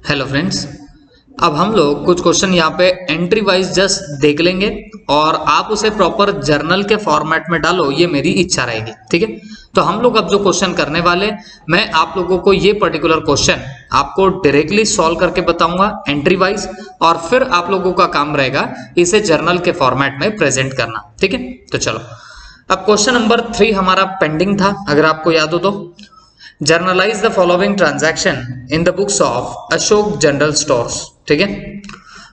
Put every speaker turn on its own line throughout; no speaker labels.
Hello friends, अब हम लोग कुछ क्वेश्चन यहाँ पे एंट्री वाइज जस्ट देख लेंगे और आप उसे प्रॉपर जर्नल के फॉर्मेट में डालो, ये मेरी इच्छा रहेगी। ठीक है, तो हम लोग अब जो क्वेश्चन करने वाले, मैं आप लोगों को ये पर्टिकुलर क्वेश्चन आपको डायरेक्टली सॉल्व करके बताऊंगा एंट्री वाइज, और फिर आप लोगों का काम रहेगा इसे जर्नल के फॉर्मेट में प्रेजेंट करना। ठीक है, तो चलो अब क्वेश्चन नंबर 3 हमारा पेंडिंग था, अगर आपको याद हो तो। Generalized the following transaction in the books of Ashok general stores. ठीक है,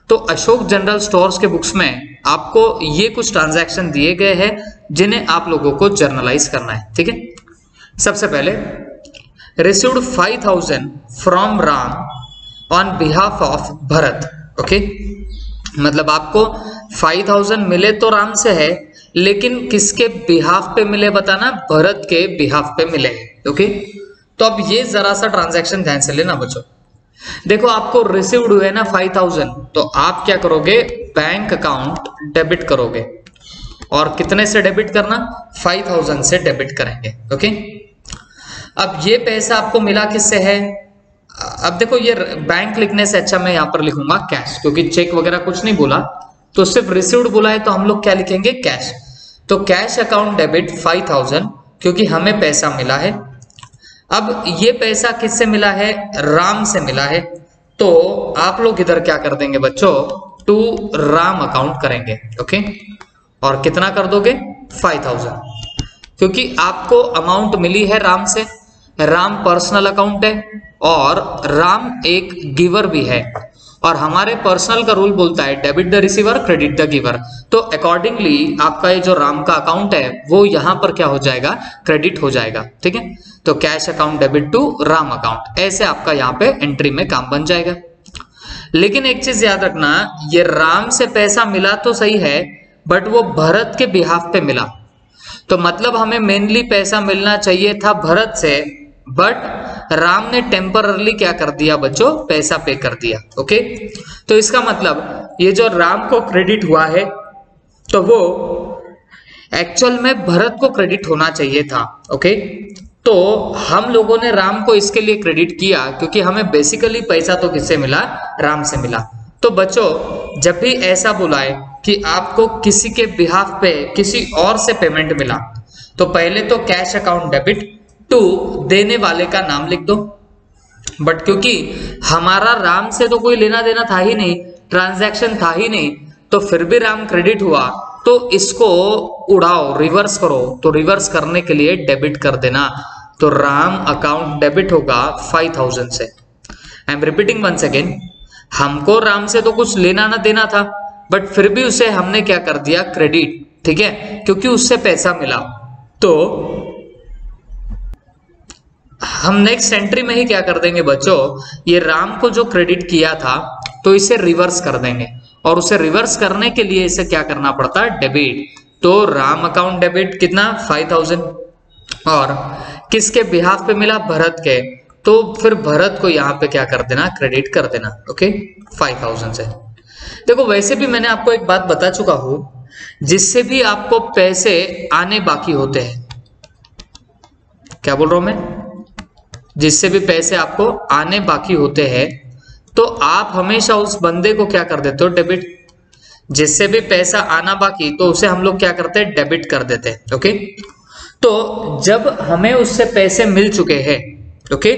तो अशोक जनरल स्टोर्स के बुक्स में आपको ये कुछ ट्रांजैक्शन दिए गए हैं जिन्हें आप लोगों को जर्नलाइज करना है। ठीक है, सबसे पहले received 5000 from Ram on behalf of Bharat. Okay, मतलब आपको 5000 मिले तो राम से है, लेकिन किसके बिहाफ पे मिले बताना, भरत के बिहाफ पे मिले। ओके, तो अब ये जरा सा ट्रांजैक्शन ध्यान से लेना बच्चों। देखो, आपको रिसीव्ड हुए ना 5000, तो आप क्या करोगे, बैंक अकाउंट डेबिट करोगे, और कितने से डेबिट करना, 5000 से डेबिट करेंगे। ओके, अब ये पैसा आपको मिला किससे है। अब देखो, ये बैंक लिखने से अच्छा मैं यहां पर लिखूंगा कैश, क्योंकि चेक वगैरह कुछ नहीं बोला, तो सिर्फ रिसीव्ड बोला है, तो हम लोग क्या लिखेंगे, कैश। तो कैश अकाउंट डेबिट 5000, क्योंकि हमें पैसा मिला है। अब ये पैसा किससे मिला है, राम से मिला है, तो आप लोग इधर क्या कर देंगे बच्चों, टू राम अकाउंट करेंगे। ओके, और कितना कर दोगे, 5000, क्योंकि आपको अमाउंट मिली है राम से। राम पर्सनल अकाउंट है और राम एक गिवर भी है, और हमारे पर्सनल का रूल बोलता है debit the receiver credit the giver. तो अकॉर्डिंगली आपका ये जो राम का अकाउंट है वो यहां पर क्या हो जाएगा, क्रेडिट हो जाएगा। ठीक है, तो cash account debit to Ram account, ऐसे आपका यहाँ पे एंट्री में काम बन जाएगा। लेकिन एक चीज याद रखना, ये राम से पैसा मिला तो सही है, बट वो भरत के बिहाफ पे मिला, तो मतलब हमें मेनली पैसा मिलना चाहिए था भरत से, बट राम ने टेम्पररली क्या कर दिया बच्चों, पैसा पे कर दिया। ओके, तो इसका मतलब ये जो राम को क्रेडिट हुआ है, तो वो एक्चुअल में भरत को क्रेडिट होना चाहिए था। ओके, तो हम लोगों ने राम को इसके लिए क्रेडिट किया, क्योंकि हमें बेसिकली पैसा तो किससे मिला, राम से मिला। तो बच्चों, जब भी ऐसा बुलाए कि आपको किसी के बिहाफ पे किसी और से पेमेंट मिला, तो पहले तो कैश अकाउंट डेबिट टू देने वाले का नाम लिख दो। बट क्योंकि हमारा राम से तो कोई लेना देना था ही नहीं, ट्रांजैक्शन था ही नहीं, तो फिर भी राम क्रेडिट हुआ, तो इसको उड़ाओ, रिवर्स करो। तो रिवर्स करने के लिए डेबिट कर देना, तो राम अकाउंट डेबिट होगा 5000 से। I am repeating once again, हमको राम से तो कुछ लेना ना देना था, बट फिर भी उसे हमने क्या कर दिया, क्रेडिट। ठीक है, क्योंकि उससे पैसा मिला, तो हम नेक्स्ट एंट्री में ही क्या कर देंगे बच्चों, ये राम को जो क्रेडिट किया था तो इसे रिवर्स कर देंगे, और उसे रिवर्स करने के लिए इसे क्या करना पड़ता है, डेबिट। तो राम अकाउंट डेबिट कितना, 5000, और किसके बिहाफ पे मिला, भरत के, तो फिर भरत को यहाँ पे क्या कर देना, क्रेडिट कर देना। ओके, 5000 से। देखो, वैसे भी मैंने आपको एक बात बता चुका हूं, जिससे भी आपको पैसे आने बाकी होते हैं, क्या बोल रहा हूं मैं, जिससे भी पैसे आपको आने बाकी होते हैं, तो आप हमेशा उस बंदे को क्या कर देते हो, डेबिट। जिससे भी पैसा आना बाकी, तो उसे हम लोग क्या करते हैं, डेबिट कर देते हैं। ओके, तो जब हमें उससे पैसे मिल चुके हैं, ओके,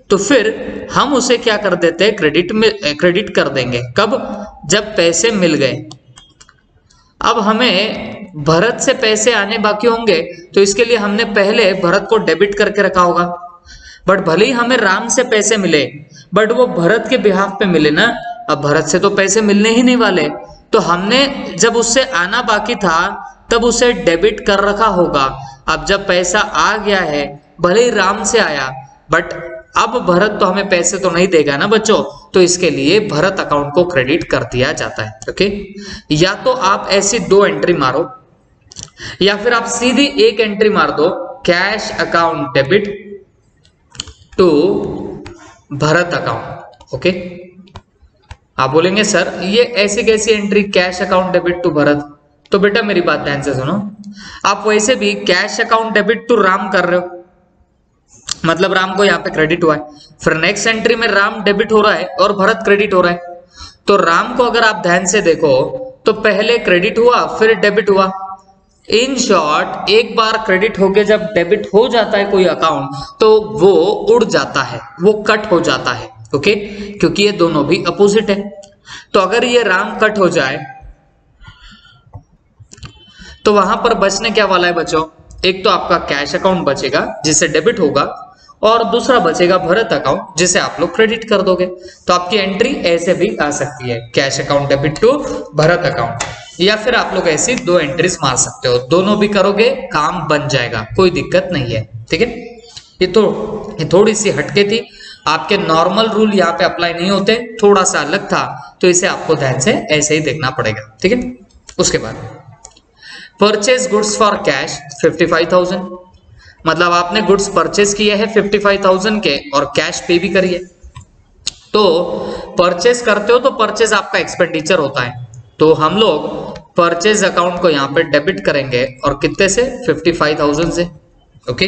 तो फिर हम उसे क्या कर देते हैं, क्रेडिट कर देंगे। कब, जब पैसे मिल गए। अब हमें भरत से पैसे आने बाकी होंगे, तो इसके लिए हमने पहले भरत को डेबिट करके रखा होगा, बट भले ही हमें राम से पैसे मिले, बट वो भरत के बिहाफ पे मिले ना। अब भरत से तो पैसे मिलने ही नहीं वाले, तो हमने जब उससे आना बाकी था तब उसे डेबिट कर रखा होगा। अब जब पैसा आ गया है, भले ही राम से आया, बट अब भरत तो हमें पैसे तो नहीं देगा ना बच्चों, तो इसके लिए भरत अकाउंट को क्रेडिट कर दिया जाता है। ओके, या तो आप ऐसी 2 एंट्री मारो, या फिर आप सीधी एक एंट्री मार दो, cash account debit to Bharat account. Okay, आप बोलेंगे सर ये ऐसी कैसी entry, cash account debit to Bharat, तो बेटा मेरी बात ध्यान से सुनो, आप वैसे भी cash account debit to Ram कर रहे हो, मतलब राम को यहाँ पे क्रेडिट हुआ है। फिर नेक्स्ट एंट्री में राम डेबिट हो रहा है और भरत क्रेडिट हो रहा है। तो राम को अगर आप ध्यान से देखो तो पहले क्रेडिट हुआ फिर डेबिट हुआ। इन शॉर्ट, एक बार क्रेडिट होके जब डेबिट हो जाता है कोई अकाउंट तो वो उड़ जाता है, वो कट हो जाता है। ओके, क्योंकि ये दोनों भी अपोजिट है। तो अगर ये राम कट हो जाए तो वहां पर बचने क्या वाला है बच्चों, एक तो आपका कैश अकाउंट बचेगा जिसे डेबिट होगा और दूसरा बचेगा भरत अकाउंट जिसे आप लोग क्रेडिट कर दोगे। तो आपकी एंट्री ऐसे भी आ सकती है, cash account debit to Bharat account, या फिर आप लोग ऐसी दो एंट्रीज मार सकते हो। दोनों भी करोगे काम बन जाएगा, कोई दिक्कत नहीं है। ठीक है, ये थोड़ी सी हटके थी, आपके नॉर्मल रूल यहाँ पे अप्लाई नहीं होते, थोड़ा सा अलग था, तो इसे आपको ध्यान से ऐसे ही देखना पड़ेगा। ठीक है, उसके बाद परचेज गुड्स फॉर कैश 55,000, मतलब आपने गुड्स परचेज किए हैं 55,000 के और कैश पे भी करिए। तो परचेज करते हो तो परचेज आपका एक्सपेंडिचर होता है, तो हम लोग परचेज अकाउंट को यहाँ पे डेबिट करेंगे और कितने से, 55,000 से। ओके,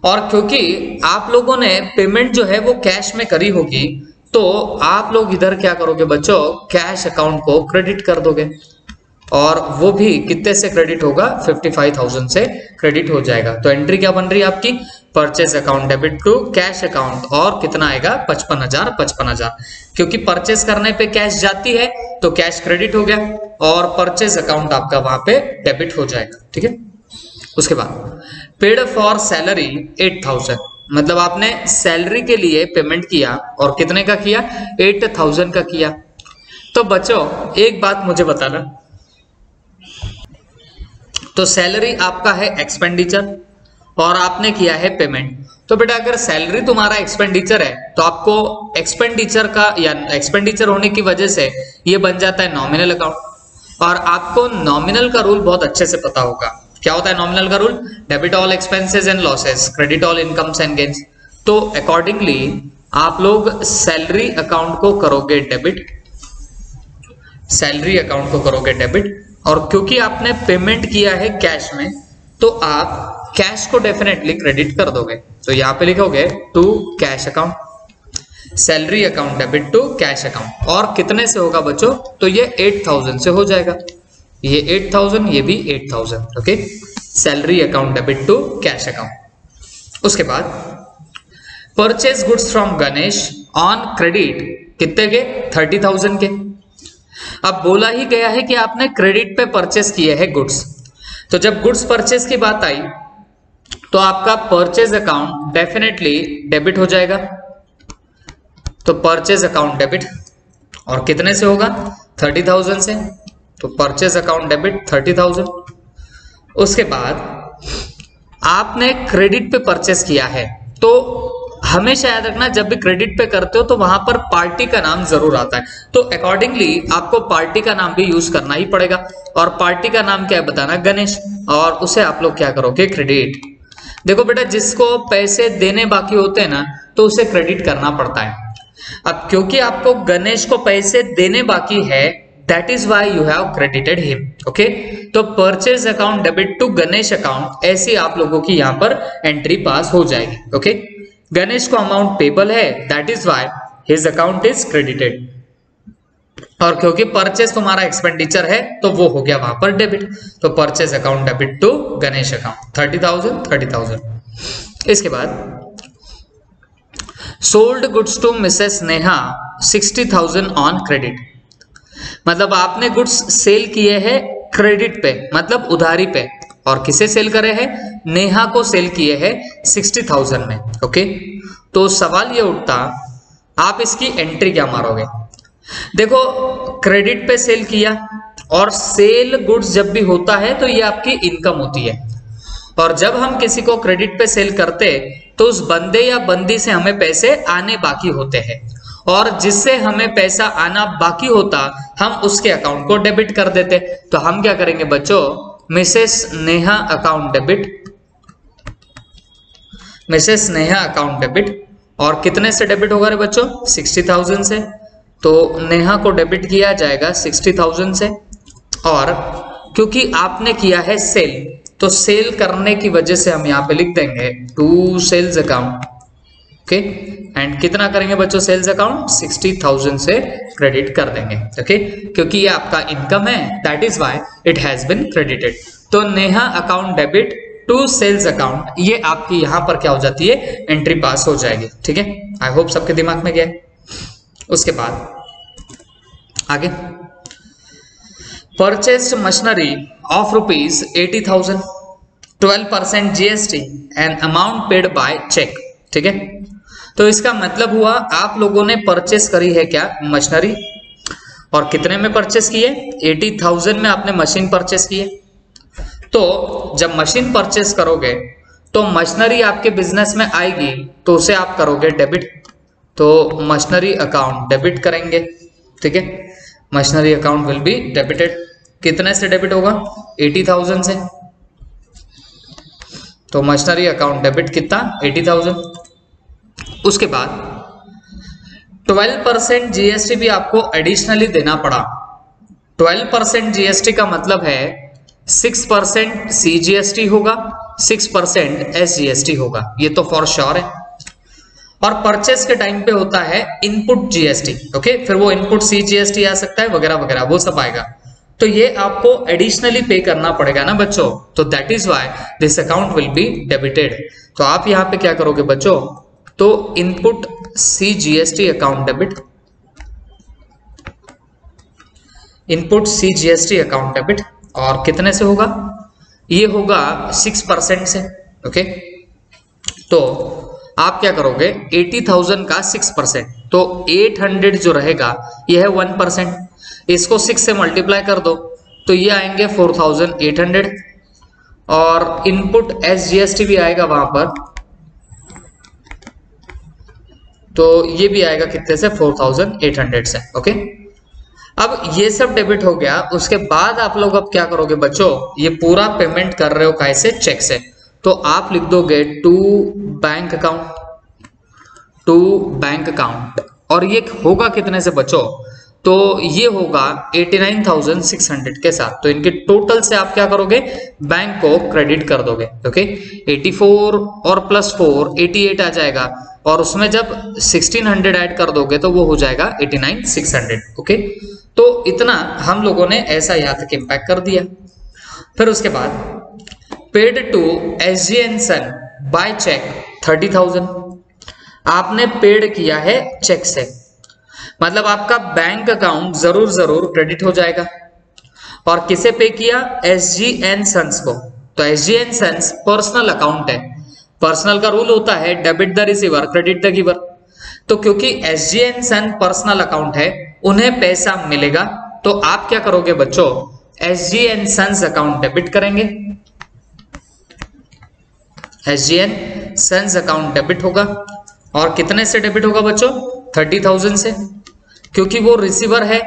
और क्योंकि आप लोगों ने पेमेंट जो है वो कैश में करी होगी तो आप लोग इधर क्या करोगे बच्चों, कैश अकाउंट को क्रेडिट कर दोगे और वो भी कितने से क्रेडिट होगा, 55,000 से क्रेडिट हो जाएगा। तो एंट्री क्या बन रही है आपकी, purchase account debit to cash account, और कितना आएगा, 55,000। क्योंकि परचेज करने पे कैश जाती है तो कैश क्रेडिट हो गया और परचेज अकाउंट आपका वहां पे डेबिट हो जाएगा। ठीक है, उसके बाद पेड फॉर सैलरी 8,000, मतलब आपने सैलरी के लिए पेमेंट किया और कितने का किया, 8,000 का किया। तो बच्चों एक बात मुझे बताना, तो सैलरी आपका है एक्सपेंडिचर और आपने किया है पेमेंट। तो बेटा अगर सैलरी तुम्हारा एक्सपेंडिचर है तो आपको एक्सपेंडिचर का या एक्सपेंडिचर होने की वजह से ये बन जाता है नॉमिनल अकाउंट। और आपको नॉमिनल का रूल बहुत अच्छे से पता होगा। क्या होता है नॉमिनल का rule, debit all expenses and losses, credit all incomes and gains. तो अकॉर्डिंगली आप लोग सैलरी अकाउंट को करोगे डेबिट, सैलरी अकाउंट को करोगे डेबिट, और क्योंकि आपने पेमेंट किया है कैश में तो आप कैश को डेफिनेटली क्रेडिट कर दोगे। तो यहाँ पे लिखोगे to cash account, salary account debit to cash account, और कितने से होगा बच्चों, तो ये 8,000 से हो जाएगा, ये 8,000 ये भी 8,000। Okay, salary account debit to cash account. उसके बाद purchase goods from Ganesh on credit, कितने के, 30,000 के। अब बोला ही गया है कि आपने क्रेडिट पे परचेस किए हैं गुड्स, तो जब गुड्स परचेस की बात आई तो आपका परचेज अकाउंट डेफिनेटली डेबिट हो जाएगा। तो परचेज अकाउंट डेबिट, और कितने से होगा, 30,000 से। तो परचेज अकाउंट डेबिट 30,000। उसके बाद आपने क्रेडिट पे परचेस किया है, तो हमेशा याद रखना जब भी क्रेडिट पे करते हो तो वहां पर पार्टी का नाम जरूर आता है, तो अकॉर्डिंगली आपको पार्टी का नाम भी यूज करना ही पड़ेगा। और पार्टी का नाम क्या है बताना, गणेश, और उसे आप लोग क्या करोगे, क्रेडिट। देखो बेटा जिसको पैसे देने बाकी होते हैं ना तो उसे क्रेडिट करना पड़ता है। अब क्योंकि आपको गणेश को पैसे देने बाकी है, that is why you have credited him. Okay, तो purchase account debit to Ganesh account, ऐसी आप लोगों की यहाँ पर एंट्री पास हो जाएगी। ओके, गणेश को अमाउंट पेबल है, that is why his account is credited, और क्योंकि परचेज तुम्हारा एक्सपेंडिचर है तो वो हो गया वहां पर डेबिट। तो purchase account debit to Ganesh account 30,000। इसके बाद sold goods to Mrs Neha 60,000 on credit, मतलब आपने गुड्स सेल किए हैं क्रेडिट पे, मतलब उधारी पे, और किसे सेल करे हैं, नेहा को सेल किए हैं 60,000 में। ओके, तो सवाल ये उठता आप इसकी एंट्री क्या मारोगे। देखो क्रेडिट पे सेल किया, और सेल गुड्स जब भी होता है तो ये आपकी इनकम होती है, और जब हम किसी को क्रेडिट पे सेल करते तो उस बंदे या बंदी से हमें पैसे आने बाकी होते हैं, और जिससे हमें पैसा आना बाकी होता हम उसके अकाउंट को डेबिट कर देते। तो हम क्या करेंगे बच्चों, Mrs Neha account debit, Mrs Neha account debit, और कितने से डेबिट होगा रे बच्चों, 60,000 से। तो नेहा को डेबिट किया जाएगा 60,000 से, और क्योंकि आपने किया है सेल तो सेल करने की वजह से हम यहाँ पे लिख देंगे to sales account. Okay, and कितना करेंगे बच्चों सेल्स अकाउंट 60,000 से क्रेडिट कर देंगे। ओके, क्योंकि ये आपका इनकम है, that is why it has been credited. तो Neha account debit to sales account, ये आपकी यहां पर क्या हो जाती है, एंट्री पास हो जाएगी। ठीक है, आई होप सबके दिमाग में गया है। उसके बाद आगे, purchased machinery of rupees 80,000, 12% GST and amount paid by cheque. ठीक है, तो इसका मतलब हुआ आप लोगों ने परचेस करी है क्या मशीनरी, और कितने में परचेस की है, 80,000 में आपने मशीन परचेस की है। तो जब मशीन परचेस करोगे तो मशीनरी आपके बिजनेस में आएगी, तो उसे आप करोगे डेबिट, तो मशीनरी अकाउंट डेबिट करेंगे। ठीक है, machinery account will be debited. कितने से डेबिट होगा, 80,000 से, तो मशीनरी अकाउंट डेबिट कितना, 80,000। उसके बाद 12% GST भी आपको एडिशनली देना पड़ा। 12% GST का मतलब है 6% CGST होगा, 6% SGST होगा, ये तो फॉर श्योर है। और परचेस के टाइम पे होता है इनपुट GST। ओके, फिर वो इनपुट CGST आ सकता है वगैरह वगैरह, वो सब आएगा, तो ये आपको एडिशनली पे करना पड़ेगा ना बच्चों, तो that is why this account will be debited. तो आप यहाँ पे क्या करोगे बच्चों, तो input CGST account debit, input CGST account debit, और कितने से होगा, ये होगा 6% से। ओके, तो आप क्या करोगे, 80,000 का 6%, तो 800 जो रहेगा ये है 1%, इसको 6 से मल्टीप्लाई कर दो तो ये आएंगे 4,800, और इनपुट SGST भी आएगा वहां पर, तो ये भी आएगा कितने से, 4,800 से। ओके, अब ये सब डेबिट हो गया। उसके बाद आप लोग अब क्या करोगे बच्चों, ये पूरा पेमेंट कर रहे हो कैसे, चेक से, तो आप लिख दोगे to bank account, to bank account, और ये होगा कितने से बच्चों, तो ये होगा 89,600 के साथ। तो इनके टोटल से आप क्या करोगे, बैंक को क्रेडिट कर दोगे। ओके, 84 और प्लस 4 88 आ जाएगा, और उसमें जब 1600 ऐड कर दोगे तो वो हो जाएगा 89,600। ओके, तो इतना हम लोगों ने ऐसा यहाँ तक इम्पैक्ट कर दिया। फिर उसके बाद paid to SG & Son by cheque 30,000, आपने पेड किया है चेक से, मतलब आपका बैंक अकाउंट जरूर क्रेडिट हो जाएगा। और किसे पे किया, SG & Sons को, तो SG & Sons पर्सनल अकाउंट है, पर्सनल का रूल होता है debit the receiver credit the giver, तो क्योंकि SG & Son पर्सनल अकाउंट है, उन्हें पैसा मिलेगा, तो आप क्या करोगे बच्चों, SG & Sons अकाउंट डेबिट करेंगे, SG & Sons अकाउंट डेबिट होगा, और कितने से डेबिट होगा बच्चों, 30,000 से, क्योंकि वो रिसीवर है,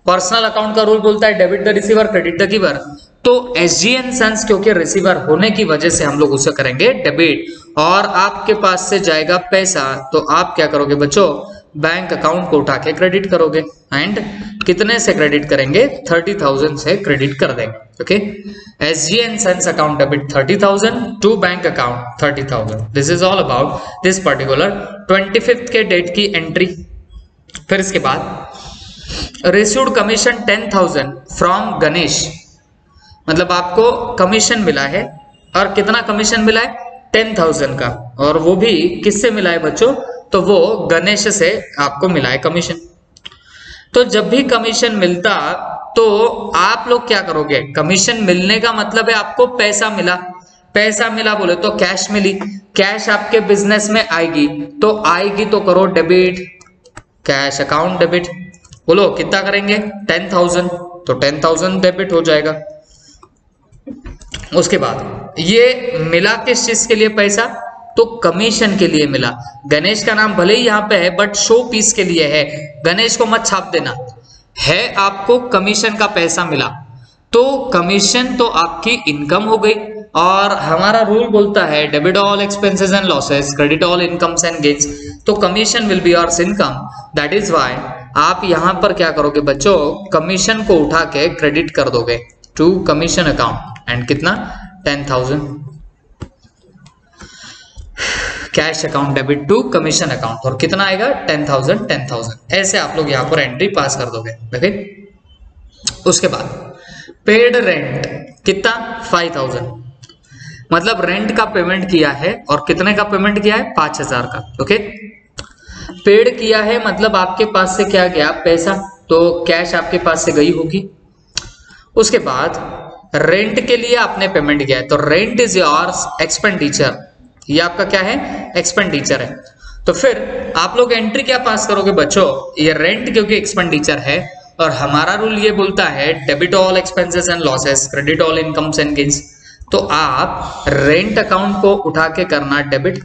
पर्सनल अकाउंट का रूल बोलता है debit the receiver credit the giver, तो SG & Sons क्योंकि रिसीवर होने की वजह से हम लोग उसे करेंगे डेबिट, और आपके पास से जाएगा पैसा, तो आप क्या करोगे बच्चों, बैंक अकाउंट को उठा के क्रेडिट करोगे, एंड कितने से क्रेडिट करेंगे, 30,000 से क्रेडिट कर देंगे। Okay, SG & Sons account debit 30,000 to bank account 30,000। This is all about this particular 25th के डेट की एंट्री। फिर इसके बाद रिसीव्ड कमीशन 10,000 फ्रॉम गणेश, मतलब आपको कमीशन मिला है, और कितना कमीशन मिला है, 10,000 का, और वो भी किससे मिला है बच्चों, तो वो गणेश से आपको मिला है कमीशन। तो जब भी कमीशन मिलता तो आप लोग क्या करोगे, कमीशन मिलने का मतलब है आपको पैसा मिला, पैसा मिला बोले तो कैश मिली, कैश आपके बिजनेस में आएगी, तो आएगी तो करो डेबिट, कैश अकाउंट डेबिट, बोलो कितना करेंगे, 10,000, तो 10,000 डेबिट हो जाएगा। उसके बाद ये मिला किस चीज के लिए पैसा, तो कमीशन के लिए मिला। गणेश का नाम भले ही यहाँ पे है बट शो पीस के लिए है, गणेश को मत छाप देना, है आपको कमीशन का पैसा मिला, तो कमीशन तो आपकी इनकम हो गई, और हमारा रूल बोलता है debit all expenses and losses credit all incomes and gains, तो commission will be your income, that is why आप यहाँ पर क्या करोगे बच्चों, कमीशन को उठा के क्रेडिट कर दोगे टू कमीशन अकाउंट, एंड कितना 10,000, cash account debit to commission account, और कितना आएगा 10,000 10,000। ऐसे आप लोग यहाँ पर एंट्री पास कर दोगे। ओके, उसके बाद पेड रेंट कितना 5,000, मतलब रेंट का पेमेंट किया है, और कितने का पेमेंट किया है 5,000 का। ओके, पेड किया है मतलब आपके पास से क्या गया पैसा, तो कैश आपके पास से गई होगी। उसके बाद रेंट के लिए आपने पेमेंट किया है, तो रेंट इज योर्स एक्सपेंडिचर, ये आपका क्या है एक्सपेंडिचर है। तो फिर आप लोग एंट्री क्या पास करोगे बच्चों, ये रेंट क्योंकि एक्सपेंडिचर है, और हमारा रूल ये बोलता है debit all expenses and losses, credit all incomes and gains. तो आप रेंट अकाउंट को उठा के करना डेबिट,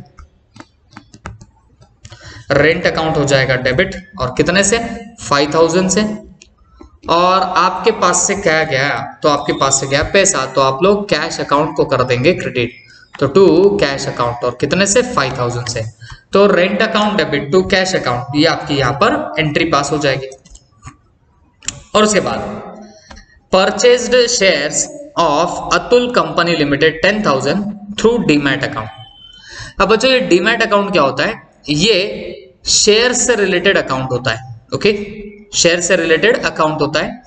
रेंट अकाउंट हो जाएगा डेबिट, और कितने से 5,000 से, और आपके पास से क्या गया, तो आपके पास से गया पैसा, तो आप लोग कैश अकाउंट को कर देंगे क्रेडिट, तो टू कैश अकाउंट, और कितने से 5,000 से। तो rent account debit to cash account, ये आपकी यहाँ पर एंट्री पास हो जाएगी। और उसके बाद purchased shares of Atul company limited 10,000 through demat account. अब बच्चों ये डीमैट अकाउंट क्या होता है, ये शेयर से रिलेटेड अकाउंट होता है। ओके, शेयर से रिलेटेड अकाउंट होता है।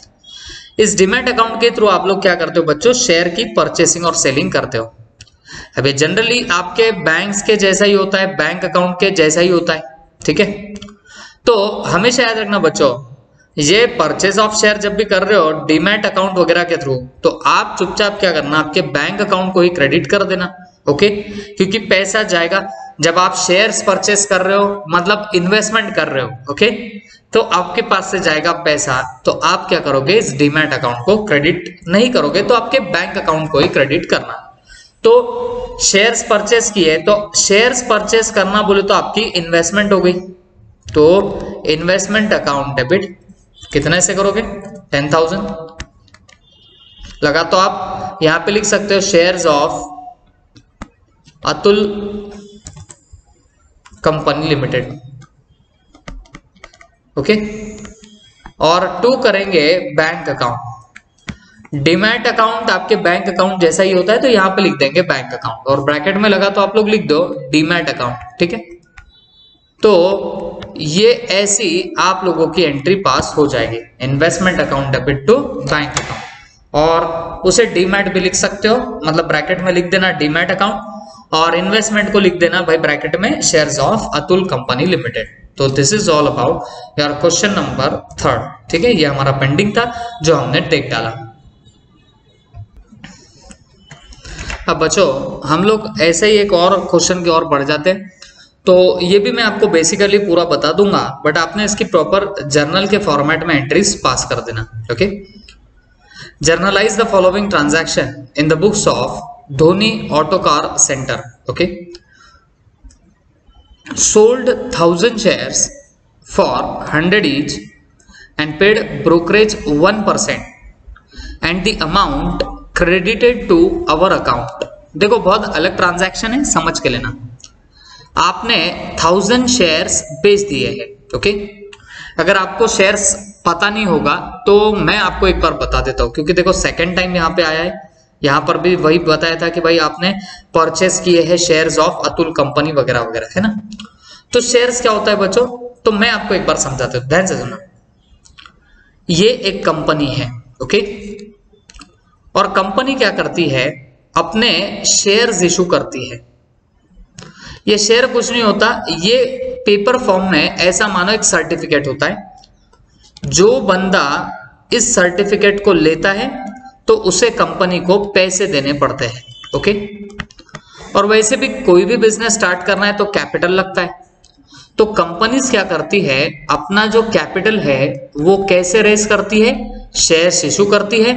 इस डीमैट अकाउंट के थ्रू आप लोग क्या करते हो बच्चों, शेयर की परचेसिंग और सेलिंग करते हो। अभी जनरली आपके बैंक्स के जैसा ही होता है, बैंक अकाउंट के जैसा ही होता है, ठीक है। तो हमेशा याद रखना बच्चों, ये परचेज ऑफ शेयर जब भी कर रहे हो डीमैट अकाउंट वगैरह के थ्रू, तो आप चुपचाप क्या करना, आपके बैंक अकाउंट को ही क्रेडिट कर देना। ओके, क्योंकि पैसा जाएगा जब आप शेयर्स परचेस कर रहे हो, मतलब इन्वेस्टमेंट कर रहे हो। ओके, तो आपके पास से जाएगा पैसा, तो आप क्या करोगे, इस डीमैट अकाउंट को क्रेडिट नहीं करोगे, तो आपके बैंक अकाउंट को ही क्रेडिट करना। तो शेयर्स परचेस किए, तो शेयर्स परचेस करना बोले तो आपकी इन्वेस्टमेंट हो गई, तो इन्वेस्टमेंट अकाउंट डेबिट कितने से करोगे 10,000 लगा, तो आप यहां पे लिख सकते हो shares of Atul company limited. Okay, और टू करेंगे बैंक अकाउंट। डीमैट अकाउंट आपके बैंक अकाउंट जैसा ही होता है, तो यहां पे लिख देंगे बैंक अकाउंट, और ब्रैकेट में लगा तो आप लोग लिख दो डीमैट अकाउंट। ठीक है, तो ये ऐसी आप लोगों की एंट्री पास हो जाएगी, investment account debit to bank account, और उसे डीमैट भी लिख सकते हो, मतलब ब्रैकेट में लिख देना डीमैट अकाउंट, और इन्वेस्टमेंट को लिख देना भाई ब्रैकेट में shares of Atul company limited. तो this is all about your question number 3। ठीक है, ये हमारा पेंडिंग था जो हमने देख डाला। अब बच्चों हम लोग ऐसे ही एक और क्वेश्चन की ओर बढ़ जाते हैं। तो ये भी मैं आपको बेसिकली पूरा बता दूंगा, बट आपने इसकी प्रॉपर जर्नल के फॉर्मेट में एंट्रीज पास कर देना। Okay, generalized the following transaction in the books of Dhoni auto car centre. Okay, sold 1,000 shares for 100 each and paid brokerage 1% and the amount credited to our account। देखो बहुत अलग transaction है, समझ के लेना। आपने 1,000 शेयर्स बेच दिए हैं। ओके, अगर आपको शेयर्स पता नहीं होगा तो मैं आपको एक बार बता देता हूँ, क्योंकि देखो सेकंड टाइम यहाँ पे आया है, यहाँ पर भी वही बताया था कि भाई आपने परचेस किए हैं शेयर्स ऑफ अतुल कंपनी वगैरह वगैरह, है ना। तो शेयर्स क्या होता है बच्चों, तो मैं आपको एक बार समझाता हूँ, ध्यान से सुनना। ये एक कंपनी है, ओके, और कंपनी क्या करती है, अपने शेयर्स इशू करती है। ये शेयर कुछ नहीं होता, ये पेपर फॉर्म में ऐसा मानो एक सर्टिफिकेट होता है। जो बंदा इस सर्टिफिकेट को लेता है तो उसे कंपनी को पैसे देने पड़ते हैं। ओके, और वैसे भी कोई भी बिजनेस स्टार्ट करना है तो कैपिटल लगता है। तो कंपनीज क्या करती है, अपना जो कैपिटल है वो कैसे रेस करती है, शेयर्स इशू करती है,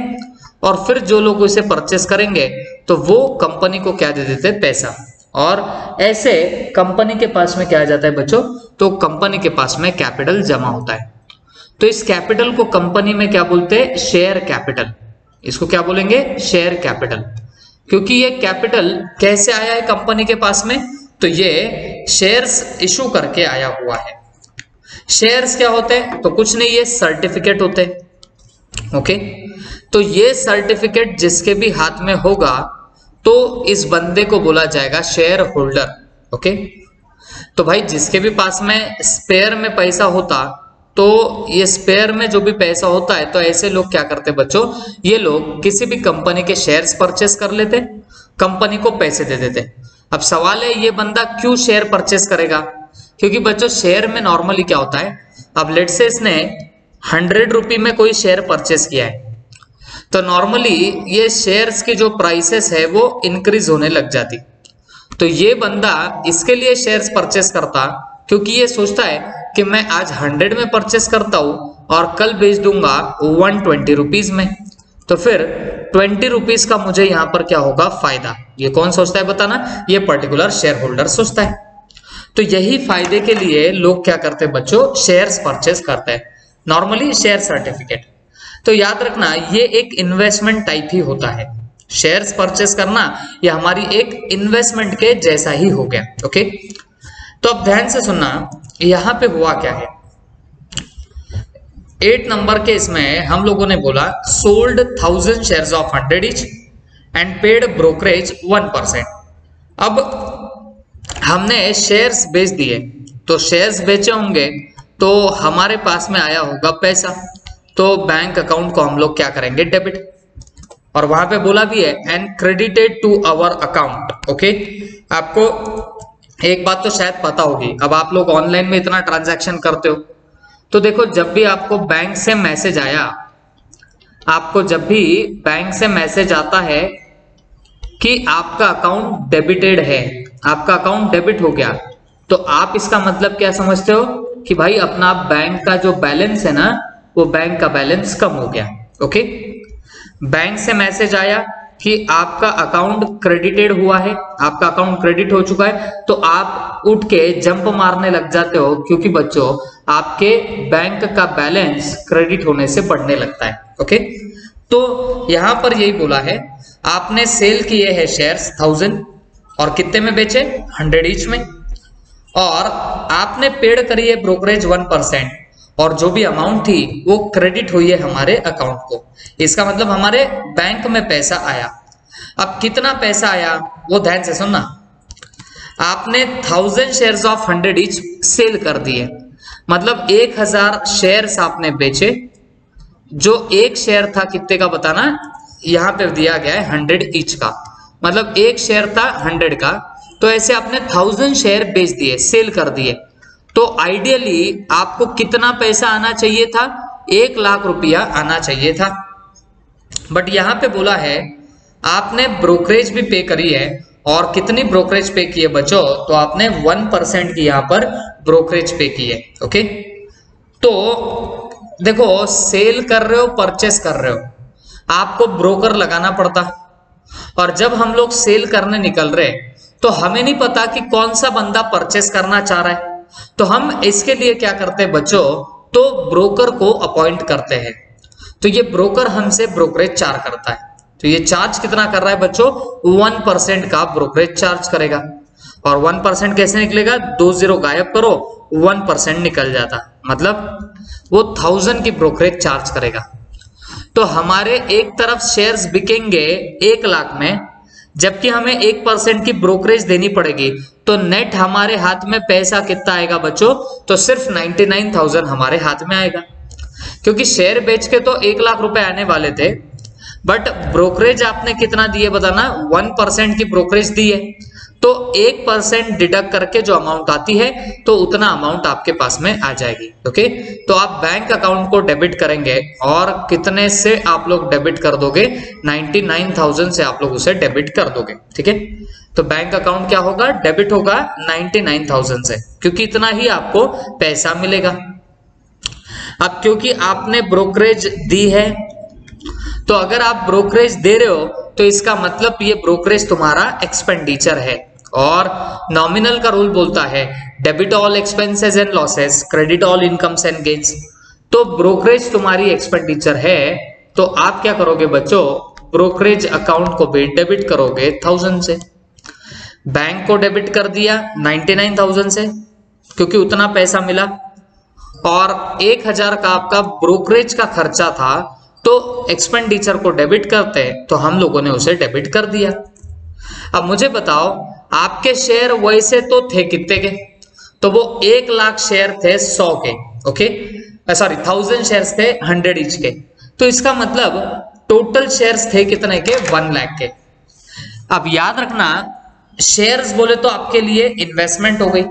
और फिर जो लोग इसे परचेस करेंगे तो वो कंपनी को क्या दे देते हैं, पैसा। और ऐसे कंपनी के पास में क्या आ जाता है बच्चों, तो कंपनी के पास में कैपिटल जमा होता है। तो इस कैपिटल को कंपनी में क्या बोलते हैं, शेयर कैपिटल। इसको क्या बोलेंगे, शेयर कैपिटल। क्योंकि ये कैपिटल कैसे आया है कंपनी के पास में, तो ये शेयर्स इशू करके आया हुआ है। शेयर्स क्या होते हैं, तो कुछ नहीं, ये सर्टिफिकेट होते हैं। ओके, तो ये सर्टिफिकेट जिसके भी हाथ में होगा तो इस बंदे को बोला जाएगा शेयर होल्डर। ओके, तो भाई जिसके भी पास में स्पेयर में पैसा होता, तो ये स्पेयर में जो भी पैसा होता है, तो ऐसे लोग क्या करते बच्चों, ये लोग किसी भी कंपनी के शेयर्स परचेस कर लेते, कंपनी को पैसे दे देते। अब सवाल है ये बंदा क्यों शेयर परचेस करेगा, क्योंकि बच्चों शेयर में नॉर्मली क्या होता है, अब लेट से इसने 100 रुपये में कोई शेयर परचेस किया है, तो नॉर्मली ये शेयर्स की जो प्राइसेस है वो इंक्रीज होने लग जाती। तो ये बंदा इसके लिए शेयर्स परचेस करता, क्योंकि ये सोचता है कि मैं आज 100 में परचेस करता हूं और कल बेच दूंगा 120 रुपीज में, तो फिर 20 रुपीज का मुझे यहां पर क्या होगा, फायदा। ये कौन सोचता है बताना, ये पर्टिकुलर शेयर होल्डर सोचता है। तो यही फायदे के लिए लोग क्या करते हैं बच्चों, शेयर्स परचेस करते हैं, नॉर्मली शेयर सर्टिफिकेट। तो याद रखना ये एक इन्वेस्टमेंट टाइप ही होता है, शेयर्स परचेस करना ये हमारी एक इन्वेस्टमेंट के जैसा ही हो गया। ओके, तो अब ध्यान से सुनना, यहां पे हुआ क्या है, 8 नंबर के इसमें हम लोगों ने बोला sold 1000 shares of 100 each and paid brokerage 1%। अब हमने शेयर्स बेच दिए, तो शेयर्स बेचे होंगे तो हमारे पास में आया होगा पैसा, तो बैंक अकाउंट को हम लोग क्या करेंगे, डेबिट। और वहां पे बोला भी है and credited to our account. Okay, आपको एक बात तो शायद पता होगी, अब आप लोग ऑनलाइन में इतना ट्रांजैक्शन करते हो, तो देखो जब भी आपको बैंक से मैसेज आया, आपको जब भी बैंक से मैसेज आता है कि आपका अकाउंट डेबिटेड है, आपका अकाउंट डेबिट हो गया, तो आप इसका मतलब क्या समझते हो कि भाई अपना बैंक का जो बैलेंस है ना, वो बैंक का बैलेंस कम हो गया। ओके, बैंक से मैसेज आया कि आपका अकाउंट क्रेडिटेड हुआ है, आपका अकाउंट क्रेडिट हो चुका है, तो आप उठ के जंप मारने लग जाते हो, क्योंकि बच्चों आपके बैंक का बैलेंस क्रेडिट होने से बढ़ने लगता है। ओके, तो यहां पर यही बोला है, आपने सेल किए हैं शेयर्स 1000 और कितने में बेचे, 100 ईच में, और आपने पेड करी है ब्रोकरेज 1%, और जो भी अमाउंट थी वो क्रेडिट हुई है हमारे अकाउंट को। इसका मतलब हमारे बैंक में पैसा आया। अब कितना पैसा आया वो ध्यान से सुनना, आपने 1000 शेयर्स ऑफ 100 ईच सेल कर दिए, मतलब 1000 शेयर्स आपने बेचे। जो एक शेयर था कितने का बताना, यहां पे दिया गया है 100 ईच का, मतलब एक शेयर था 100 का, तो ऐसे आपने 1000 शेयर बेच दिए, सेल कर दिए। तो आइडियली आपको कितना पैसा आना चाहिए था, 1 लाख रुपया आना चाहिए था, बट यहां पे बोला है आपने ब्रोकरेज भी पे करी है, और कितनी ब्रोकरेज पे की है बच्चों, तो आपने 1% की यहां पर ब्रोकरेज पे की है। ओके, तो देखो सेल कर रहे हो, परचेस कर रहे हो, आपको ब्रोकर लगाना पड़ता, और जब हम लोग सेल करने निकल रहे तो हमें नहीं पता कि कौन सा बंदा परचेस करना चाह रहा है, तो हम इसके लिए क्या करते हैं बच्चों, तो ब्रोकर को अपॉइंट करते हैं। तो ये ब्रोकर हमसे ब्रोकरेज चार्ज करता है, तो ये चार्ज कितना कर रहा है बच्चों, 1% का ब्रोकरेज चार्ज करेगा। और 1% कैसे निकलेगा, 2 0 गायब करो, 1% निकल जाता, मतलब वो 1000 की ब्रोकरेज चार्ज करेगा। तो हमारे एक तरफ शेयर्स बिकेंगे 1 लाख में, जबकि हमें 1% की ब्रोकरेज देनी पड़ेगी, तो नेट हमारे हाथ में पैसा कितना आएगा बच्चों, तो सिर्फ 99,000 हमारे हाथ में आएगा, क्योंकि शेयर बेच के तो 1 लाख रुपए आने वाले थे, बट ब्रोकरेज आपने कितना दिए बताना, 1% की ब्रोकरेज दी है, तो 1% डिडक्ट करके जो अमाउंट आती है तो उतना अमाउंट आपके पास में आ जाएगी। ओके, तो आप बैंक अकाउंट को डेबिट करेंगे, और कितने से आप लोग डेबिट कर दोगे, 99,000 से आप लोग उसे डेबिट कर दोगे। ठीक है, तो बैंक अकाउंट क्या होगा, डेबिट होगा 99,000 से, क्योंकि इतना ही आपको पैसा मिलेगा। अब क्योंकि आपने ब्रोकरेज दी है, तो अगर आप ब्रोकरेज दे रहे हो तो इसका मतलब ये ब्रोकरेज तुम्हारा एक्सपेंडिचर है, और नॉमिनल का रूल बोलता है debit all expenses and losses, credit all incomes and gains. तो ब्रोकरेज तुम्हारी एक्सपेंडिचर है, तो आप क्या करोगे बच्चों, ब्रोकरेज अकाउंट को भी डेबिट करोगे 1000 से। बैंक को डेबिट कर दिया 99,000 से, क्योंकि उतना पैसा मिला, और 1000 का आपका ब्रोकरेज का खर्चा था, तो एक्सपेंडिचर को डेबिट करते तो हम लोगों ने उसे डेबिट कर दिया। अब मुझे बताओ आपके शेयर वैसे तो थे कितने के, तो वो 1 लाख शेयर थे 100 के, ओके सॉरी 1000 शेयर्स थे 100 ईच के, तो इसका मतलब टोटल शेयर्स थे कितने के 1 लाख के। अब याद रखना शेयर्स बोले तो आपके लिए इन्वेस्टमेंट हो गई,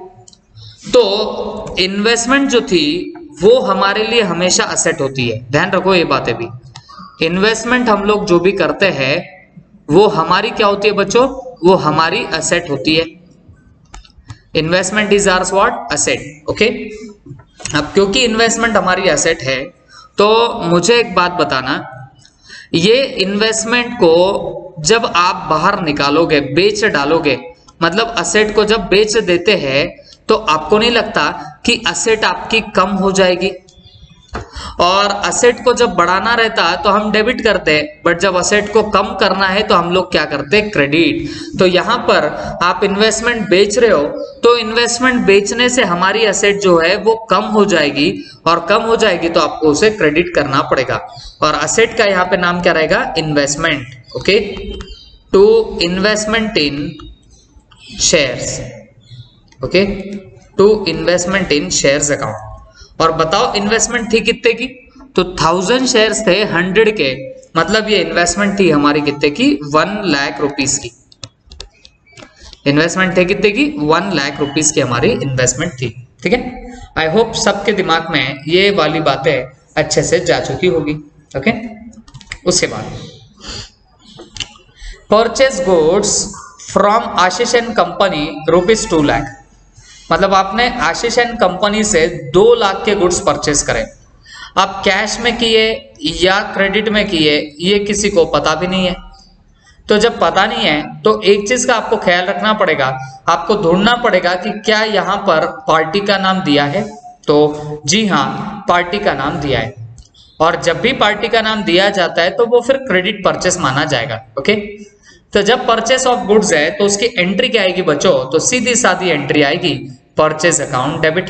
तो इन्वेस्टमेंट जो थी वो हमारे लिए हमेशा असेट होती है, ध्यान रखो ये बातें भी। इन्वेस्टमेंट हम लोग जो भी करते हैं वो हमारी क्या होती है बच्चों, वो हमारी असेट होती है। Investment is ours what, asset, okay. अब क्योंकि इन्वेस्टमेंट हमारी एसेट है तो मुझे एक बात बताना, ये इन्वेस्टमेंट को जब आप बाहर निकालोगे, बेच डालोगे, मतलब असेट को जब बेच देते हैं तो आपको नहीं लगता कि असेट आपकी कम हो जाएगी? और असेट को जब बढ़ाना रहता तो हम डेबिट करते हैं, बट जब असेट को कम करना है तो हम लोग क्या करते हैं, क्रेडिट। तो यहां पर आप इन्वेस्टमेंट बेच रहे हो तो इन्वेस्टमेंट बेचने से हमारी असेट जो है वो कम हो जाएगी, और कम हो जाएगी तो आपको उसे क्रेडिट करना पड़ेगा, और असेट का यहाँ पे नाम क्या रहेगा, investment, okay. To investment in shares, okay, to investment in shares account. और बताओ इन्वेस्टमेंट थी कितने की, तो 1000 शेयर्स थे 100 के, मतलब ये इन्वेस्टमेंट थी हमारी कितने की, 1 लाख रुपीस की। इन्वेस्टमेंट थे कितने की, 1 लाख रुपीस की हमारी इन्वेस्टमेंट थी, ठीक है। आई होप सबके दिमाग में ये वाली बातें अच्छे से जा चुकी होगी, ओके। उसके बाद purchase goods from Ashish and company ₹2 lakh, मतलब आपने आशीष एंड कंपनी से 2 लाख के गुड्स परचेस करें। आप कैश में किए या क्रेडिट में किए ये किसी को पता भी नहीं है। तो जब पता नहीं है तो एक चीज का आपको ख्याल रखना पड़ेगा, आपको ढूंढना पड़ेगा कि क्या यहाँ पर पार्टी का नाम दिया है, तो जी हाँ पार्टी का नाम दिया है, और जब भी पार्टी का नाम दिया जाता है तो वो फिर क्रेडिट परचेस माना जाएगा, ओके। तो जब परचेस ऑफ गुड्स है तो उसकी एंट्री क्या आएगी बच्चों, तो सीधी सादी एंट्री आएगी परचेज अकाउंट डेबिट।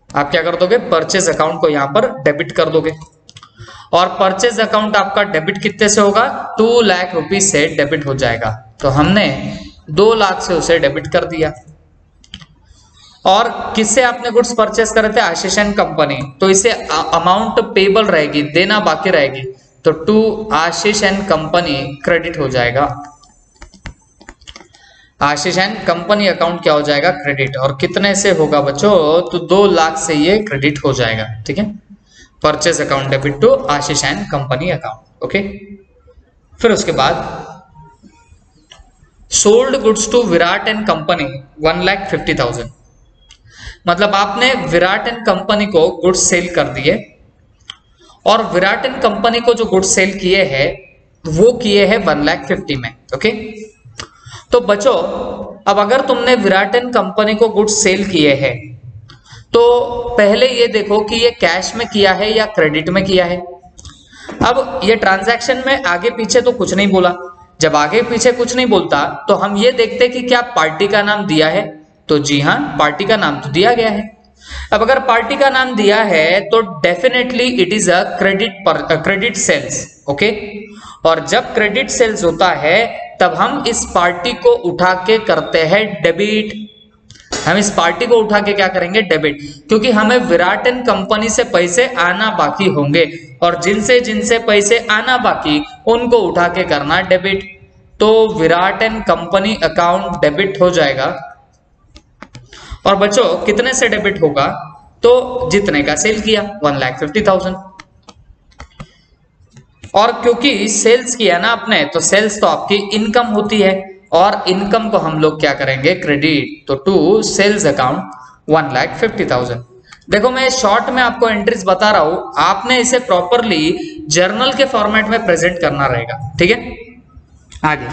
आप क्या कर दोगे, परचेज अकाउंट को यहां पर डेबिट कर दोगे, और परचेज अकाउंट आपका डेबिट कितने से होगा, 2 लाख रुपीस से डेबिट हो जाएगा। तो हमने 2 लाख से उसे डेबिट कर दिया। और किससे आपने गुड्स परचेस करे थे, आशीष एंड कंपनी, तो इसे अमाउंट पेबल रहेगी, देना बाकी रहेगी, तो to Ashish and company credit हो जाएगा। आशीष एंड कंपनी अकाउंट क्या हो जाएगा, क्रेडिट। और कितने से होगा बच्चों, तो 2 लाख से ये क्रेडिट हो जाएगा, ठीक है। Purchase account debit to Ashish and company account, okay. फिर उसके बाद sold goods to Virat and company 1,50,000, मतलब आपने विराट एंड कंपनी को गुड्स सेल कर दिए, और विराट एंड कंपनी को जो गुड्स सेल किए हैं वो किए हैं 1,50,000 में, ओके। तो बच्चों अब अगर तुमने विराट एंड कंपनी को गुड्स सेल किए हैं तो पहले ये देखो कि ये कैश में किया है या क्रेडिट में किया है। अब ये ट्रांजैक्शन में आगे पीछे तो कुछ नहीं बोला, जब आगे पीछे कुछ नहीं बोलता तो हम ये देखते कि क्या पार्टी का नाम दिया है, तो जी हाँ पार्टी का नाम तो दिया गया है। अब अगर पार्टी का नाम दिया है तो definitely it is a credit sales, okay. और जब क्रेडिट सेल्स होता है तब हम इस पार्टी को उठा के करते हैं डेबिट। हम इस पार्टी को उठा के क्या करेंगे, डेबिट, क्योंकि हमें विराट एंड कंपनी से पैसे आना बाकी होंगे, और जिनसे जिनसे पैसे आना बाकी उनको उठा के करना डेबिट। तो Virat and company account debit हो जाएगा। और बच्चों कितने से डेबिट होगा, तो जितने का सेल किया 1,50,000। और क्योंकि सेल्स किया ना आपने, तो सेल्स तो आपकी इनकम होती है, और इनकम को हम लोग क्या करेंगे, क्रेडिट। तो टू सेल्स अकाउंट 1,50,000। देखो मैं शॉर्ट में आपको एंट्रीज बता रहा हूं, आपने इसे प्रॉपरली जर्नल के फॉर्मेट में प्रेजेंट करना रहेगा, ठीक है। आगे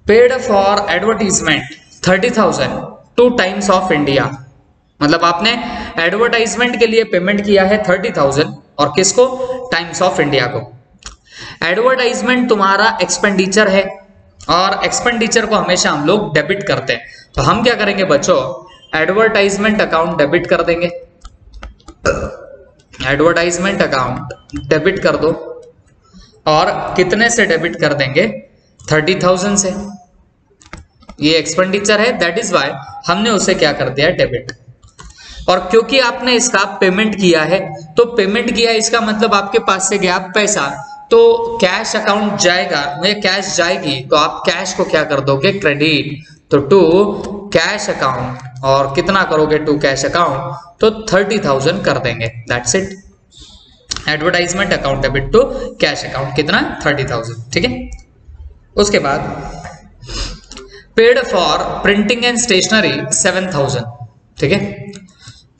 paid for advertisement 30,000 2 times of India, मतलब आपने एडवर्टाइजमेंट के लिए पेमेंट किया है 30,000, और किसको, टाइम्स ऑफ इंडिया को। एडवर्टाइजमेंट तुम्हारा एक्सपेंडिचर है, और एक्सपेंडिचर को हमेशा हम लोग डेबिट करते हैं, तो हम क्या करेंगे बच्चों, एडवर्टाइजमेंट अकाउंट डेबिट कर देंगे। एडवर्टाइजमेंट अकाउंट डेबिट कर दो। और कितने से डेबिट कर देंगे? 30,000 से। ये एक्सपेंडिचर है, दैट इज वाई हमने उसे क्या कर दिया? डेबिट। और क्योंकि आपने इसका पेमेंट किया है, तो पेमेंट किया है इसका मतलब आपके पास से गया पैसा, तो कैश अकाउंट जाएगा, में कैश जाएगी, तो आप कैश को क्या कर दोगे? क्रेडिट। तो टू कैश अकाउंट, और कितना करोगे टू कैश अकाउंट? तो 30,000 कर देंगे, that's it. Advertisement account debit to cash account कितना? 30,000, ठीक है। उसके बाद paid for printing and stationery 7,000, ठीक है।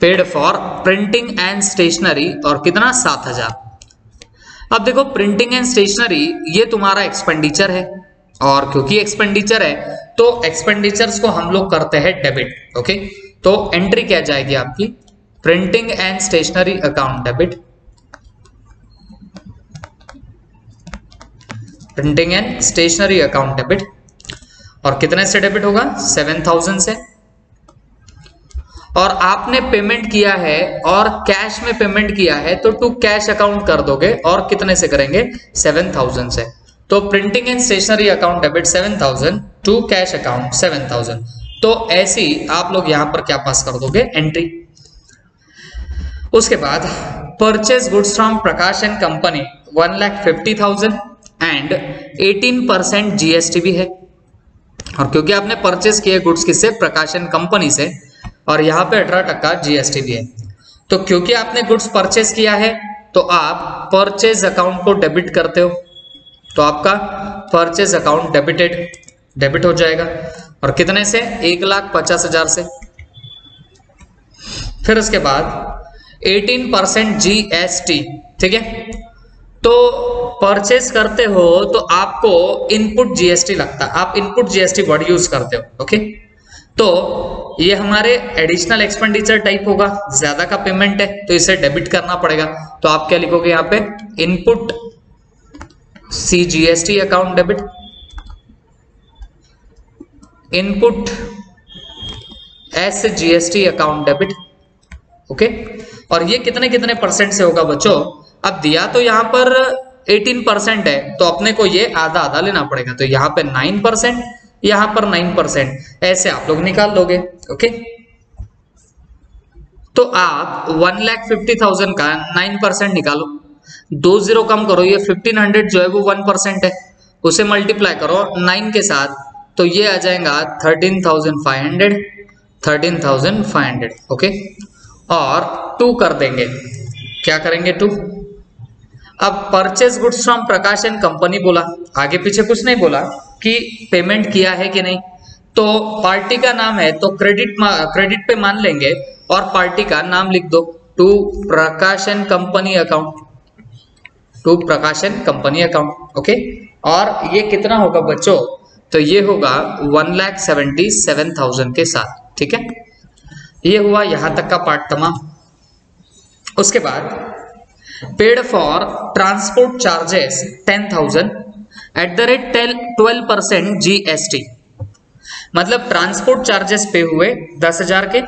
Paid for printing and stationery और कितना? 7,000। अब देखो प्रिंटिंग एंड स्टेशनरी ये तुम्हारा एक्सपेंडिचर है, और क्योंकि एक्सपेंडिचर है तो एक्सपेंडिचर्स को हम लोग करते हैं डेबिट, ओके। तो एंट्री क्या जाएगी आपकी? Printing and stationery account debit, printing and stationery account debit, और कितने से डेबिट होगा? 7,000 से। और आपने पेमेंट किया है और कैश में पेमेंट किया है, तो टू कैश अकाउंट कर दोगे, और कितने से करेंगे? 7,000 से। तो printing and stationery account debit 7,000 to cash account 7,000। तो ऐसी आप लोग यहां पर क्या पास कर दोगे? एंट्री। उसके बाद purchase goods from Prakash and company 1,50,000 and 18% GST भी है। और क्योंकि आपने परचेज किए गुड्स किससे? प्रकाश एंड कंपनी से, और यहाँ पे 18% जीएसटी भी है। तो क्योंकि आपने गुड्स परचेज किया है तो आप परचेज अकाउंट को डेबिट करते हो, तो आपका परचेज अकाउंट डेबिट हो जाएगा। और कितने से? 1,50,000 से। फिर उसके बाद 18% जीएसटी, ठीक है। तो परचेज करते हो तो आपको इनपुट जीएसटी लगता है, आप इनपुट जीएसटी वर्ड यूज करते हो, ओके। तो ये हमारे एडिशनल एक्सपेंडिचर टाइप होगा, ज्यादा का पेमेंट है तो इसे डेबिट करना पड़ेगा। तो आप क्या लिखोगे यहाँ पे? Input CGST account debit, input SGST account debit, okay. और ये कितने कितने परसेंट से होगा बच्चों? अब दिया तो यहाँ पर 18% है, तो अपने को ये आधा आधा लेना पड़ेगा। तो यहाँ पे 9%, यहाँ पर 9%, ऐसे आप लोग निकाल लोगे, ओके। तो आप 1,50,000 का 9% निकालो, 2 0 कम करो, ये 1,500 जो है वो 1% है, उसे मल्टीप्लाई करो 9 के साथ, तो ये आ जाएगा 13,500, ओके। और 2 कर देंगे, क्या करेंगे? 2। अब purchase goods from Prakash and company बोला, आगे पीछे कुछ नहीं बोला कि पेमेंट किया है कि नहीं। तो पार्टी का नाम है तो क्रेडिट पे मान लेंगे, और पार्टी का नाम लिख दो, to Prakash and company account, to Prakash and company account, okay. और ये कितना होगा बच्चों? तो ये होगा 1,77,000 के साथ, ठीक है। ये हुआ यहां तक का पार्ट तमाम। उसके बाद paid for transport charges 10,000 @ 12% GST, मतलब ट्रांसपोर्ट चार्जेस पे हुए 10,000 के,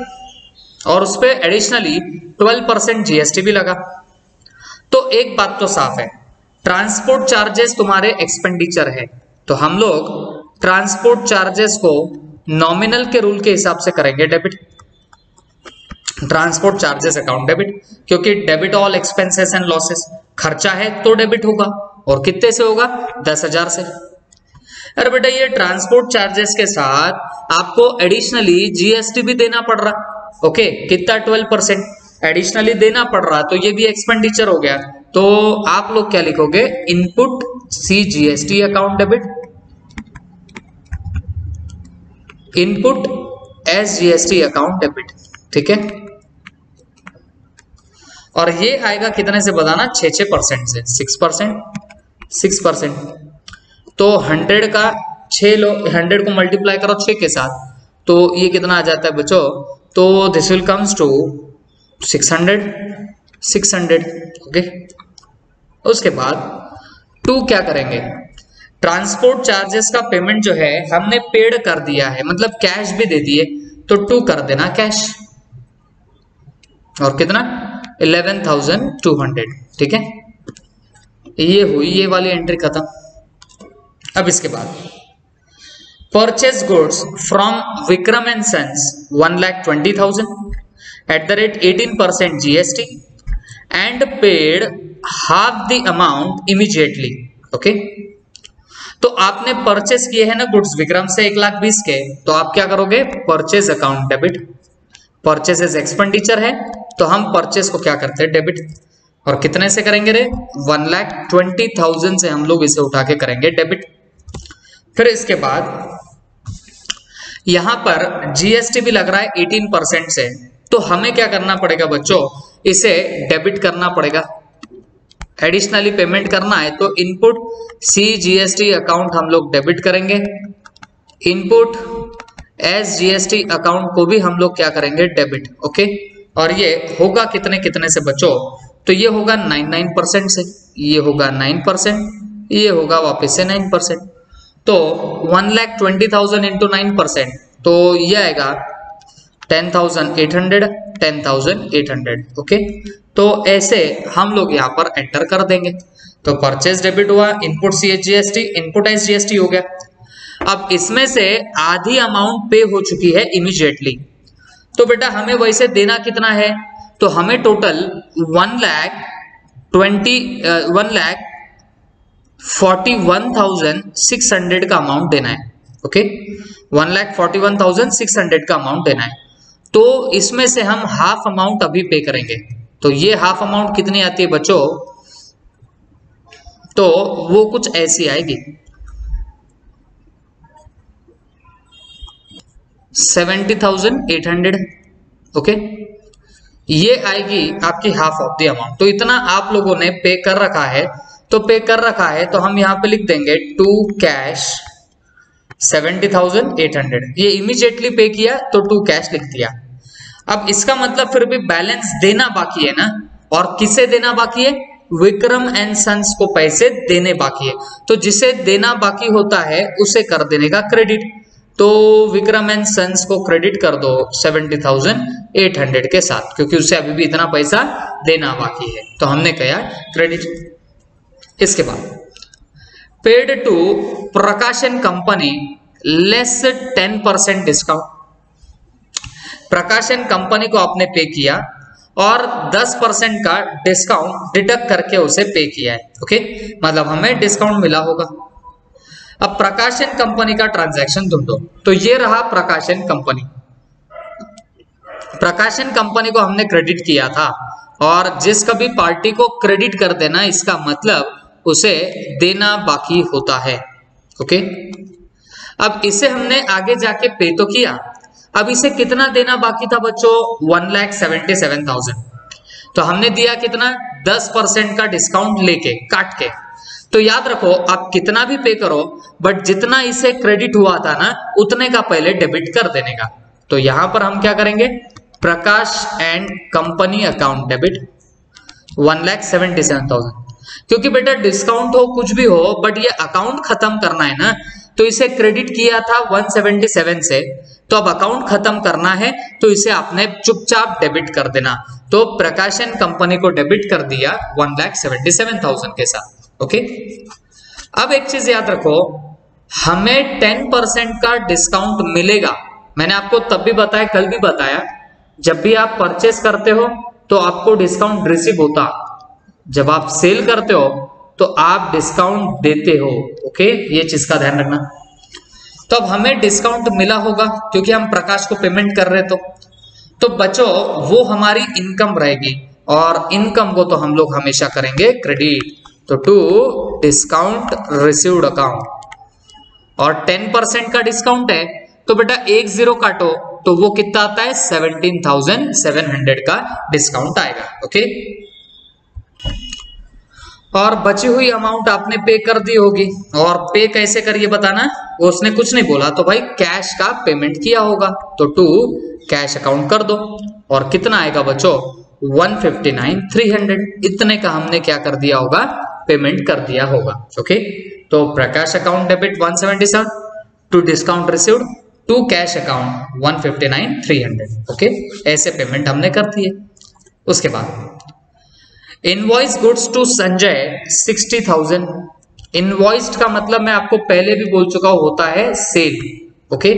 और उस पे एडिशनली 12% जीएसटी भी लगा। तो एक बात तो साफ है, ट्रांसपोर्ट चार्जेस तुम्हारे एक्सपेंडिचर है, तो हम लोग ट्रांसपोर्ट चार्जेस को नॉमिनल के रूल के हिसाब से करेंगे debit, transport charges account debit, क्योंकि debit all expenses and losses, खर्चा है तो डेबिट होगा, और कितने से होगा? 10,000 से। अरे बेटा ये ट्रांसपोर्ट चार्जेस के साथ आपको एडिशनली जीएसटी भी देना पड़ रहा, ओके। कितना? 12% एडिशनली देना पड़ रहा, तो ये भी एक्सपेंडिचर हो गया। तो आप लोग क्या लिखोगे? Input CGST account debit, input SGST account debit, ठीक है। और ये आएगा कितने से बताना? 6% से, 6%। तो 100 का 6 लो, 100 को मल्टीप्लाई करो 6 के साथ, तो ये कितना आ जाता है बच्चों? तो this will comes to 600, okay. उसके बाद 2 क्या करेंगे? ट्रांसपोर्ट चार्जेस का पेमेंट जो है हमने पेड कर दिया है, मतलब कैश भी दे दिए, तो 2 कर देना कैश, और कितना? 11,200, ठीक है। ये हुई ये वाली एंट्री खत्म। अब इसके बाद purchase goods from Vikram and sons 1,20,000 at the rate 18% GST and paid half the amount immediately. Okay, तो आपने परचेस किए हैं ना गुड्स विक्रम से 1,20,000 के, तो आप क्या करोगे, purchase account debit. Purchase as expenditure है तो हम परचेस को क्या करते हैं, डेबिट। और कितने से करेंगे रे, 1,20,000 से हम लोग इसे उठा के करेंगे डेबिट। फिर इसके बाद यहां पर GST भी लग रहा है 18% से, तो हमें क्या करना पड़ेगा बच्चों, इसे डेबिट करना पड़ेगा। एडिशनली पेमेंट करना है तो इनपुट CGST अकाउंट हम लोग डेबिट करेंगे, इनपुट SGST अकाउंट को भी हम लोग क्या करेंगे, डेबिट। ओके, और ये होगा कितने कितने से बच्चों, तो ये होगा 99% से, ये होगा 9%, ये होगा वापस से 9%। तो 1,20,000 इंटू 9%, तो ये आएगा 10,800, 10,800। ओके, तो ऐसे हम लोग यहाँ पर एंटर कर देंगे। तो परचेज डेबिट हुआ, इनपुट CGST, इनपुट SGST हो गया। अब इसमें से आधी अमाउंट पे हो चुकी है इमीडिएटली, तो बेटा हमें वैसे देना कितना है, तो हमें टोटल 1,41,600 का अमाउंट देना है। ओके, 1,41,600 का अमाउंट देना है। तो इसमें से हम हाफ अमाउंट अभी पे करेंगे, तो ये हाफ अमाउंट कितनी आती है बच्चों, तो वो कुछ ऐसी आएगी 70,800। ओके, ये आएगी आपकी हाफ ऑफ द अमाउंट। तो इतना आप लोगों ने पे कर रखा है, तो पे कर रखा है तो हम यहां पे लिख देंगे टू कैश 70,800। ये इमीडिएटली पे किया तो टू कैश लिख दिया। अब इसका मतलब फिर भी बैलेंस देना बाकी है ना, और किसे देना बाकी है, विक्रम एंड सन्स को पैसे देने बाकी है। तो जिसे देना बाकी होता है उसे कर देने का क्रेडिट। तो विक्रम एंड सन्स को क्रेडिट कर दो 70,800 के साथ, क्योंकि उसे अभी भी इतना पैसा देना बाकी है, तो हमने कहा क्रेडिट। इसके बाद पेड टू प्रकाशन कंपनी लेस 10% डिस्काउंट। प्रकाशन कंपनी को आपने पे किया और 10% का डिस्काउंट डिडक्ट करके उसे पे किया है। ओके, मतलब हमें डिस्काउंट मिला होगा। अब प्रकाशन कंपनी का ट्रांजैक्शन ढूंढो, तो ये रहा प्रकाशन कंपनी। प्रकाशन कंपनी को हमने क्रेडिट किया था, और जिस कभी पार्टी को क्रेडिट कर देना इसका मतलब उसे देना बाकी होता है। ओके, अब इसे हमने आगे जाके पे तो किया, अब इसे कितना देना बाकी था बच्चों, 1,77,000। तो हमने दिया कितना, 10% का डिस्काउंट लेके काट के। तो याद रखो आप कितना भी पे करो, बट जितना इसे क्रेडिट हुआ था ना उतने का पहले डेबिट कर देने का। तो यहां पर हम क्या करेंगे, प्रकाश एंड कंपनी अकाउंट डेबिट 1,77,000। क्योंकि बेटा डिस्काउंट हो कुछ भी हो, बट ये अकाउंट खत्म करना है ना, तो इसे क्रेडिट किया था 177 से, तो अब अकाउंट खत्म करना है तो इसे आपने चुपचाप डेबिट कर देना। तो प्रकाशन कंपनी को डेबिट कर दिया 1,77,000 के साथ। ओके, अब एक चीज याद रखो, हमें 10% का डिस्काउंट मिलेगा। मैंने आपको तब भी बताया, कल भी बताया, जब भी आप परचेस करते हो तो आपको डिस्काउंट रिसीव होता, जब आप सेल करते हो तो आप डिस्काउंट देते हो। ओके, ये चीज का ध्यान रखना। तो अब हमें डिस्काउंट मिला होगा क्योंकि हम प्रकाश को पेमेंट कर रहे तो बच्चों वो हमारी इनकम रहेगी, और इनकम को तो हम लोग हमेशा करेंगे क्रेडिट। तो टू डिस्काउंट रिसीव्ड अकाउंट, और 10% का डिस्काउंट है तो बेटा 1 0 काटो तो वो कितना आता है, 17,700 का डिस्काउंट आएगा। ओके, और बची हुई अमाउंट आपने पे कर दी होगी, और पे कैसे करिए बताना, उसने कुछ नहीं बोला, तो भाई कैश का पेमेंट किया होगा, तो टू कैश अकाउंट कर दो। और कितना आएगा बच्चों, 159,300। इतने का हमने क्या कर दिया होगा, पेमेंट कर दिया होगा। ओके, तो Prakash account debit 177, to discount received, to cash account 159,300। Okay, ऐसे पेमेंट हमने कर दी है। उसके बाद invoice goods to Sanjay 60,000। Invoiced का मतलब मैं आपको पहले भी बोल चुका हूं होता है सेल। ओके,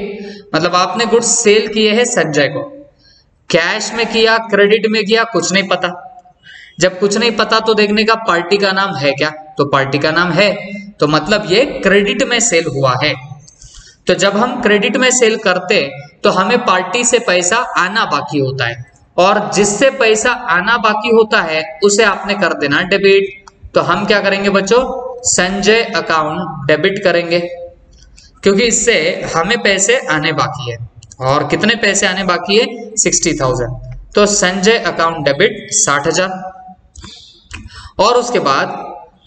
मतलब आपने गुड्स सेल किए हैं संजय को, कैश में किया, क्रेडिट में किया, कुछ नहीं पता। जब कुछ नहीं पता तो देखने का पार्टी का नाम है क्या, तो पार्टी का नाम है, तो मतलब ये क्रेडिट में सेल हुआ है। तो जब हम क्रेडिट में सेल करते तो हमें पार्टी से पैसा आना बाकी होता है, और जिससे पैसा आना बाकी होता है उसे आपने कर देना डेबिट। तो हम क्या करेंगे बच्चों, संजय अकाउंट डेबिट करेंगे, क्योंकि इससे हमें पैसे आने बाकी है। और कितने पैसे आने बाकी है, 60,000। तो संजय अकाउंट डेबिट 60,000। और उसके बाद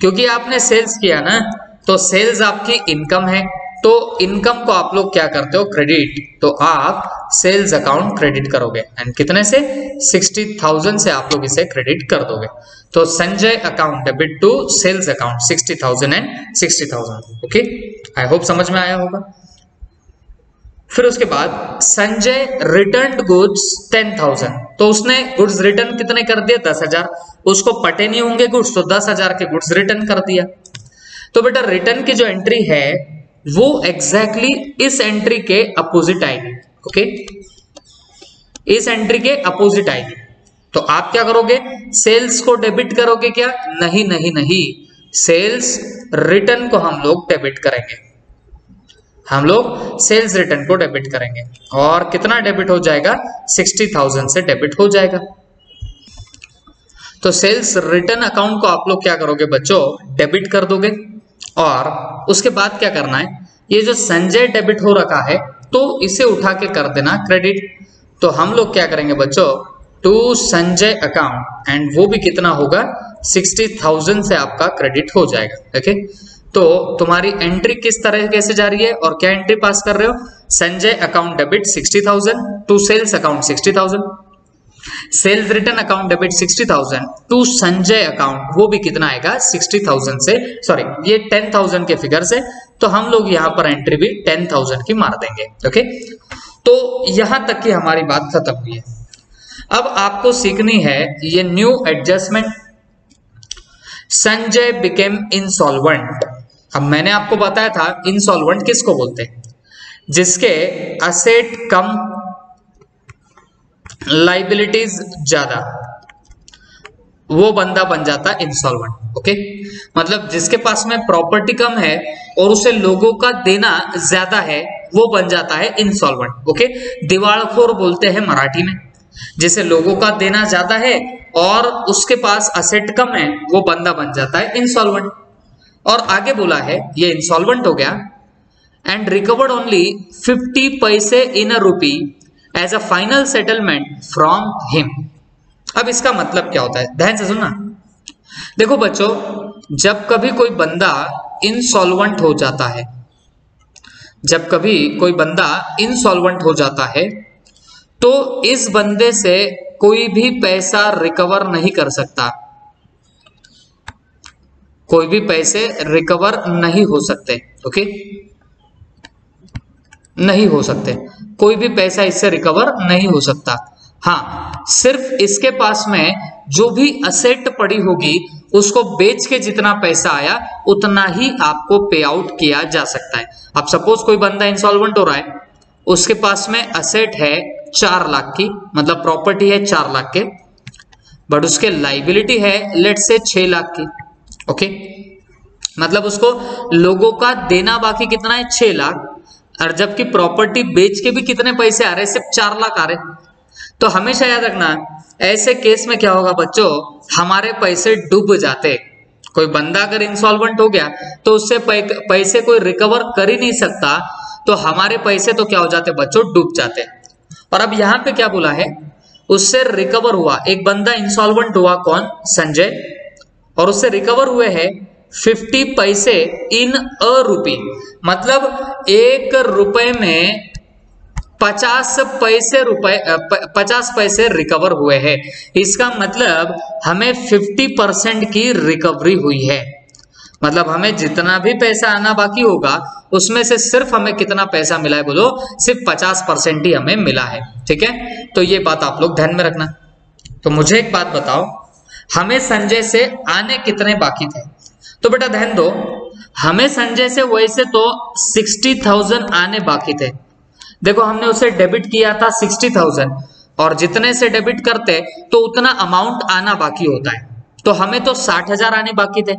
क्योंकि आपने सेल्स किया ना, तो सेल्स आपकी इनकम है, तो इनकम को आप लोग क्या करते हो, क्रेडिट। तो आप सेल्स अकाउंट क्रेडिट करोगे, एंड कितने से, 60,000 से आप लोग इसे क्रेडिट कर दोगे। तो Sanjay account debit to sales account 60,000 and 60,000। Okay, I hope समझ में आया होगा। फिर उसके बाद संजय रिटर्न गुड्स 10,000। तो उसने गुड्स रिटर्न कितने कर दिए, 10,000। उसको पटे नहीं होंगे गुड्स, तो 10,000 के गुड्स रिटर्न कर दिया। तो बेटा रिटर्न की जो एंट्री है वो एग्जैक्टली इस एंट्री के अपोजिट आएगी। ओके, इस एंट्री के अपोजिट आएगी। तो आप क्या करोगे, सेल्स को डेबिट करोगे क्या, नहीं नहीं नहीं, सेल्स रिटर्न को हम लोग डेबिट करेंगे। हम लोग सेल्स रिटर्न को डेबिट करेंगे, और कितना डेबिट हो जाएगा, 60,000 से डेबिट हो जाएगा। तो सेल्स रिटर्न अकाउंट को आप लोग क्या करोगे बच्चों, डेबिट कर दोगे। और उसके बाद क्या करना है, ये जो संजय डेबिट हो रखा है तो इसे उठा के कर देना क्रेडिट। तो हम लोग क्या करेंगे बच्चों, टू संजय अकाउंट, एंड वो भी कितना होगा, 60,000 से आपका क्रेडिट हो जाएगा। ओके, तो तुम्हारी एंट्री किस तरह से जा रही है और क्या एंट्री पास कर रहे हो, Sanjay account debit 60,000 to sales account 60,000, sales return account debit 60,000 to Sanjay account, वो भी कितना आएगा, 60,000 से, सॉरी ये 10,000 के फिगर से। तो हम लोग यहां पर एंट्री भी 10,000 की मार देंगे। ओके, तो यहां तक की हमारी बात खत्म हुई है। अब आपको सीखनी है ये new adjustment. Sanjay became insolvent. अब मैंने आपको बताया था इंसॉल्वेंट किसको बोलते हैं, जिसके असेट कम, लाइबिलिटीज ज्यादा, वो बंदा बन जाता है इंसॉल्वेंट। ओके, मतलब जिसके पास में प्रॉपर्टी कम है और उसे लोगों का देना ज्यादा है, वो बन जाता है इंसॉल्वेंट। ओके, दिवाळखोर बोलते हैं मराठी में, जिसे लोगों का देना ज्यादा है और उसके पास असेट कम है, वो बंदा बन जाता है इंसॉल्वेंट। और आगे बोला है ये इंसॉल्वेंट हो गया एंड रिकवर्ड ओनली 50 पैसे in a rupee as a final settlement from him. अब इसका मतलब क्या होता है, ध्यान से सुनना। देखो बच्चों, जब कभी कोई बंदा इंसॉल्वेंट हो जाता है, जब कभी कोई बंदा इंसॉल्वेंट हो जाता है तो इस बंदे से कोई भी पैसा रिकवर नहीं कर सकता, कोई भी पैसे रिकवर नहीं हो सकते। ओके, नहीं हो सकते, कोई भी पैसा इससे रिकवर नहीं हो सकता। हाँ, सिर्फ इसके पास में जो भी असेट पड़ी होगी उसको बेच के जितना पैसा आया उतना ही आपको पे आउट किया जा सकता है। अब सपोज कोई बंदा इंसॉल्वेंट हो रहा है, उसके पास में असेट है 4 लाख की, मतलब प्रॉपर्टी है 4 लाख के, बट उसके लाइबिलिटी है लेट से 6 लाख की। ओके, मतलब उसको लोगों का देना बाकी कितना है, 6 लाख, और जबकि प्रॉपर्टी बेच के भी कितने पैसे आ रहे, सिर्फ 4 लाख आ रहे। तो हमेशा याद रखना, ऐसे केस में क्या होगा बच्चों, हमारे पैसे डूब जाते। कोई बंदा अगर इंसॉल्वेंट हो गया तो उससे पैसे कोई रिकवर कर ही नहीं सकता, तो हमारे पैसे तो क्या हो जाते बच्चों, डूब जाते। और अब यहाँ पे क्या बोला है, उससे रिकवर हुआ, एक बंदा इंसॉल्वेंट हुआ, कौन, संजय, और उससे रिकवर हुए हैं 50 पैसे इन अ रूपी, मतलब 1 रुपए में 50 पैसे रिकवर हुए हैं। इसका मतलब हमें 50% की रिकवरी हुई है, मतलब हमें जितना भी पैसा आना बाकी होगा उसमें से सिर्फ हमें कितना पैसा मिला है, बोलो, सिर्फ 50% ही हमें मिला है। ठीक है, तो ये बात आप लोग ध्यान में रखना। तो मुझे एक बात बताओ, हमें संजय से आने कितने बाकी थे। तो बेटा ध्यान दो, हमें संजय से वैसे तो 60,000 आने बाकी थे। देखो हमने उसे डेबिट किया था 60,000 और जितने से डेबिट करते तो उतना अमाउंट आना बाकी होता है, तो हमें तो 60,000 आने बाकी थे।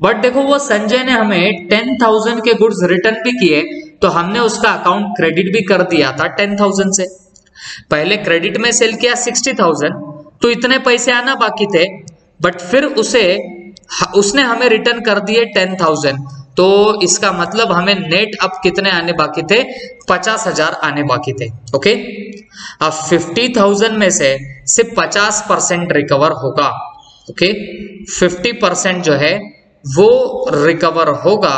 बट देखो वो संजय ने हमें 10,000 के गुड्स रिटर्न भी किए, तो हमने उसका अकाउंट क्रेडिट भी कर दिया था 10,000 से। पहले क्रेडिट में सेल किया 60,000, तो इतने पैसे आना बाकी थे, बट फिर उसने हमें रिटर्न कर दिए 10,000, तो इसका मतलब हमें नेट अब कितने आने बाकी थे, 50,000 आने बाकी थे। ओके, अब 50,000 में से सिर्फ 50% रिकवर होगा। ओके, 50% जो है वो रिकवर होगा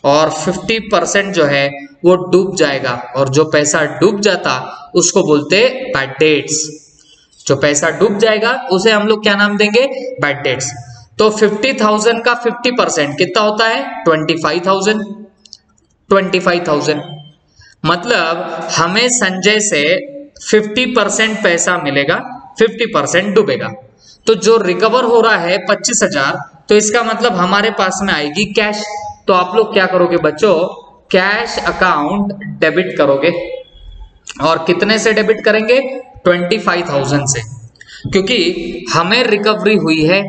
और 50% जो है वो डूब जाएगा, और जो पैसा डूब जाता उसको बोलते बैड डेट्स। जो पैसा डूब जाएगा उसे हम लोग क्या नाम देंगे, बैड डेट्स। तो 50,000 का 50% कितना होता है, 25,000। 25,000 मतलब हमें संजय से 50% पैसा मिलेगा, 50% डूबेगा। तो जो रिकवर हो रहा है 25,000, तो इसका मतलब हमारे पास में आएगी कैश। तो आप लोग क्या करोगे बच्चों, कैश अकाउंट डेबिट करोगे, और कितने से डेबिट करेंगे, 25,000 से, क्योंकि हमें रिकवरी हुई है।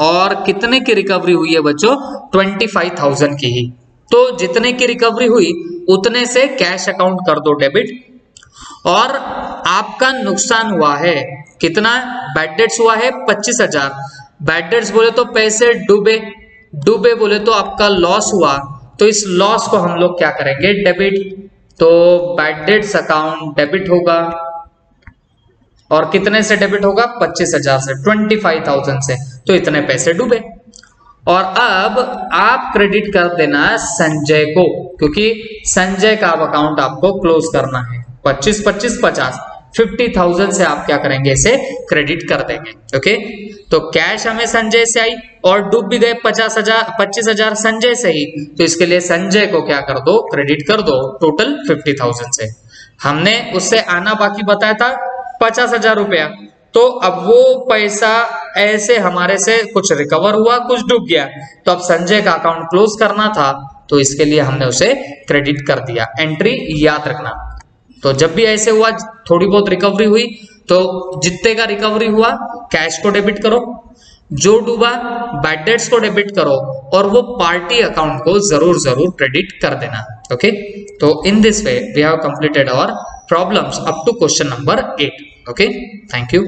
और कितने की रिकवरी हुई है बच्चों, 25,000 की ही। तो जितने की रिकवरी हुई उतने से कैश अकाउंट कर दो डेबिट। और आपका नुकसान हुआ है कितना, बैड डेट्स हुआ है 25,000। बैड डेट्स बोले तो पैसे डूबे, डूबे बोले तो आपका लॉस हुआ, तो इस लॉस को हम लोग क्या करेंगे, डेबिट। तो बैड डेट्स अकाउंट डेबिट होगा, और कितने से डेबिट होगा, 25,000 से, 25,000 से, तो इतने पैसे डूबे। और अब आप क्रेडिट कर देना संजय को, क्योंकि संजय का अब अकाउंट आपको क्लोज करना है। 25, 25, 50, 50,000 से आप क्या करेंगे, इसे क्रेडिट कर देंगे। ओके, तो कैश हमें संजय से आई और डूब भी गए 25,000 संजय से ही, तो इसके लिए संजय को क्या कर दो, क्रेडिट कर दो टोटल 50,000 से। हमने उससे आना बाकी बताया था 50,000 रुपया, तो अब वो पैसा ऐसे हमारे से कुछ रिकवर हुआ, कुछ डूब गया, तो अब संजय का अकाउंट क्लोज करना था, तो इसके लिए हमने उसे क्रेडिट कर दिया। एंट्री याद रखना। तो जब भी ऐसे हुआ, थोड़ी बहुत रिकवरी हुई, तो जितने का रिकवरी हुआ कैश को डेबिट करो, जो डूबा बैड डेट्स को डेबिट करो, और वो पार्टी अकाउंट को जरूर क्रेडिट कर देना। ओके, तो in this way we have completed our problems up to question number 8. Okay, thank you.